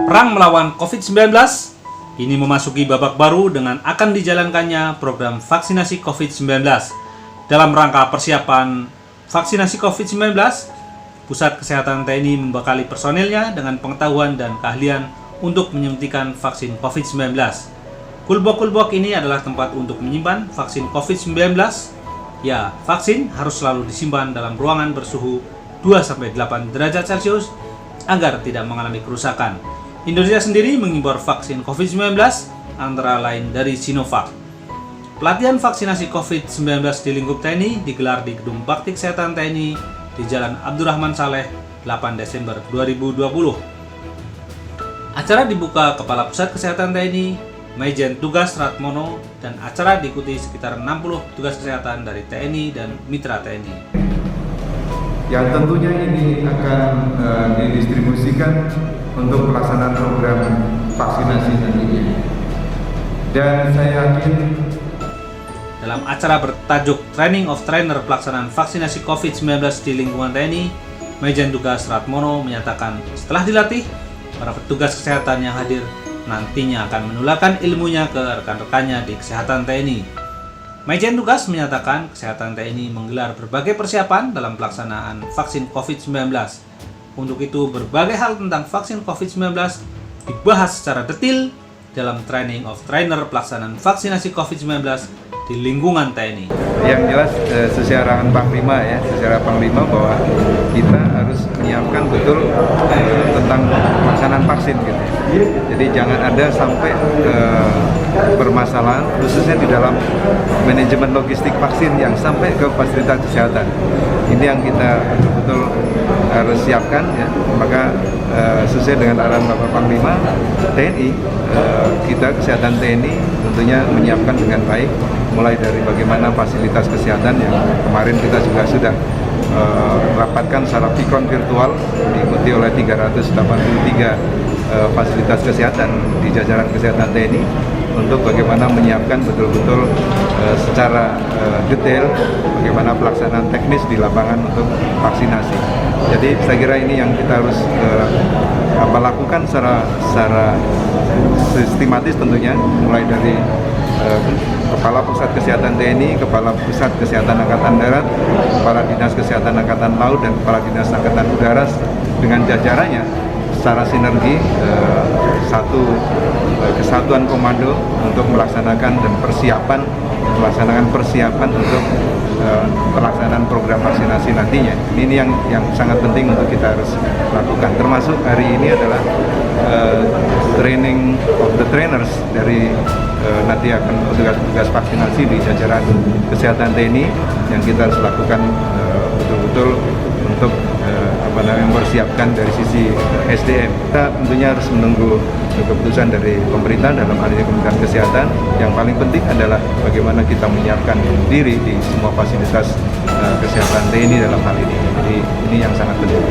Perang melawan COVID-19 ini memasuki babak baru dengan akan dijalankannya program vaksinasi COVID-19. Dalam rangka persiapan vaksinasi COVID-19, Pusat Kesehatan TNI membekali personilnya dengan pengetahuan dan keahlian untuk menyuntikan vaksin COVID-19. Kulbok-kulbok ini adalah tempat untuk menyimpan vaksin COVID-19. Ya, vaksin harus selalu disimpan dalam ruangan bersuhu 2-8 derajat Celcius agar tidak mengalami kerusakan. Indonesia sendiri mengimpor vaksin COVID-19 antara lain dari Sinovac. Pelatihan vaksinasi COVID-19 di lingkup TNI digelar di Gedung Bakti Kesehatan TNI di Jalan Abdurrahman Saleh, 8 Desember 2020. Acara dibuka Kepala Pusat Kesehatan TNI, Majen Tugas Ratmono, dan acara diikuti sekitar 60 petugas kesehatan dari TNI dan mitra TNI. Yang tentunya ini akan didistribusikan untuk pelaksanaan program vaksinasi nantinya. Dan saya yakin dalam acara bertajuk Training of Trainer pelaksanaan vaksinasi COVID-19 di lingkungan TNI, Majen Tugas Ratmono menyatakan setelah dilatih, para petugas kesehatan yang hadir nantinya akan menularkan ilmunya ke rekan-rekannya di kesehatan TNI. Majen Tugas menyatakan kesehatan TNI menggelar berbagai persiapan dalam pelaksanaan vaksin COVID-19. Untuk itu, berbagai hal tentang vaksin COVID-19 dibahas secara detail dalam Training of Trainer pelaksanaan vaksinasi COVID-19 di lingkungan TNI. Yang jelas sesuai arahan Panglima ya, secara Panglima bahwa kita harus menyiapkan betul tentang pelaksanaan vaksin gitu. Jadi jangan ada sampai permasalahan khususnya di dalam manajemen logistik vaksin yang sampai ke fasilitas kesehatan. Ini yang kita betul-betul harus siapkan ya. Maka sesuai dengan arahan Bapak Panglima TNI, kita kesehatan TNI tentunya menyiapkan dengan baik, mulai dari bagaimana fasilitas kesehatan yang kemarin kita juga sudah rapatkan secara vikon virtual diikuti oleh 383 fasilitas kesehatan di jajaran kesehatan TNI untuk bagaimana menyiapkan betul-betul secara detail bagaimana pelaksanaan teknis di lapangan untuk vaksinasi. Jadi saya kira ini yang kita harus lakukan secara sistematis tentunya, mulai dari Kepala Pusat Kesehatan TNI, Kepala Pusat Kesehatan Angkatan Darat, Kepala Dinas Kesehatan Angkatan Laut, dan Kepala Dinas Angkatan Udara dengan jajarannya secara sinergi satu kesatuan komando untuk melaksanakan persiapan untuk pelaksanaan program vaksinasi nantinya. Ini yang sangat penting untuk kita harus lakukan. Termasuk hari ini adalah training of the trainers dari nanti akan tugas vaksinasi di jajaran kesehatan TNI yang kita harus lakukan betul-betul untuk mempersiapkan dari sisi SDM. Kita tentunya harus menunggu keputusan dari pemerintah, dalam hal ini Kementerian Kesehatan. Yang paling penting adalah bagaimana kita menyiapkan diri di semua fasilitas kesehatan TNI dalam hal ini. Jadi ini yang sangat penting.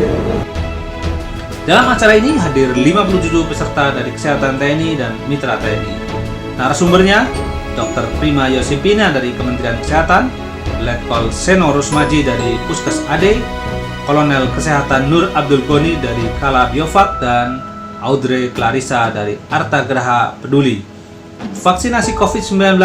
Dalam acara ini hadir 57 peserta dari kesehatan TNI dan mitra TNI. Narasumbernya Dr. Prima Yosipina dari Kementerian Kesehatan, Letkol Seno Rusmaji dari Puskes AD, Kolonel Kesehatan Nur Abdul Goni dari Kala Biovac, dan Audrey Clarissa dari Arta Graha Peduli. Vaksinasi COVID-19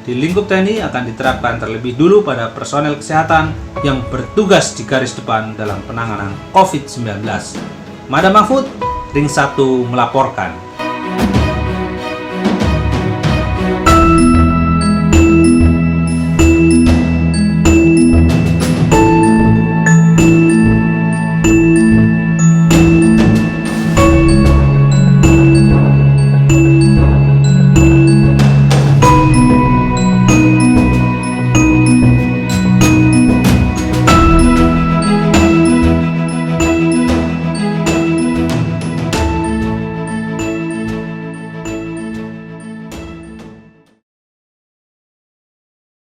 di lingkup TNI akan diterapkan terlebih dulu pada personel kesehatan yang bertugas di garis depan dalam penanganan COVID-19. Mada Mahfud, Ring 1 melaporkan.